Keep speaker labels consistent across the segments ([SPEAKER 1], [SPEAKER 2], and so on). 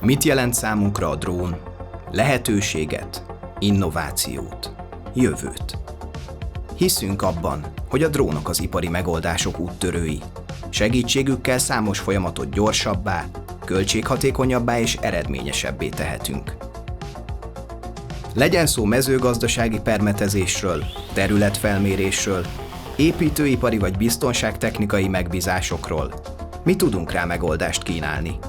[SPEAKER 1] Mit jelent számunkra a drón? Lehetőséget, innovációt, jövőt. Hiszünk abban, hogy a drónok az ipari megoldások úttörői. Segítségükkel számos folyamatot gyorsabbá, költséghatékonyabbá és eredményesebbé tehetünk. Legyen szó mezőgazdasági permetezésről, területfelmérésről, építőipari vagy biztonságtechnikai megbízásokról. Mi tudunk rá megoldást kínálni.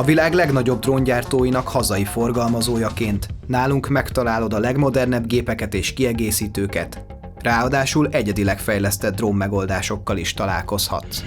[SPEAKER 1] A világ legnagyobb dróngyártóinak hazai forgalmazójaként nálunk megtalálod a legmodernebb gépeket és kiegészítőket, ráadásul egyedileg fejlesztett drón megoldásokkal is találkozhatsz.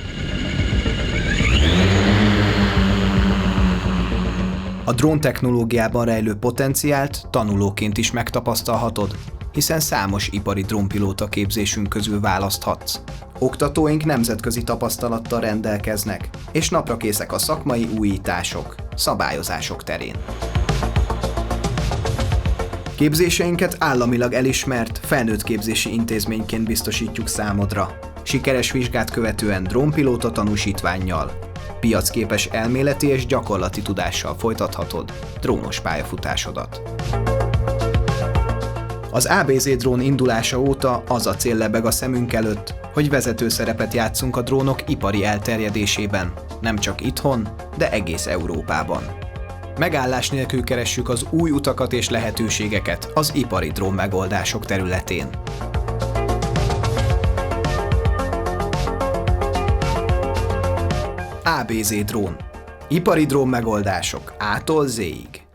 [SPEAKER 1] A drón technológiában rejlő potenciált tanulóként is megtapasztalhatod, hiszen számos ipari drónpilóta képzésünk közül választhatsz. Oktatóink nemzetközi tapasztalattal rendelkeznek, és naprakészek a szakmai újítások, szabályozások terén. Képzéseinket államilag elismert, felnőtt képzési intézményként biztosítjuk számodra. Sikeres vizsgát követően drónpilóta tanúsítvánnyal, piacképes elméleti és gyakorlati tudással folytathatod drónos pályafutásodat. Az ABZ drón indulása óta az a cél lebeg a szemünk előtt, hogy vezető szerepet játsszunk a drónok ipari elterjedésében, nem csak itthon, de egész Európában. Megállás nélkül keressük az új utakat és lehetőségeket az ipari drón megoldások területén. ABZ drón. Ipari drón megoldások A-tól Z-ig.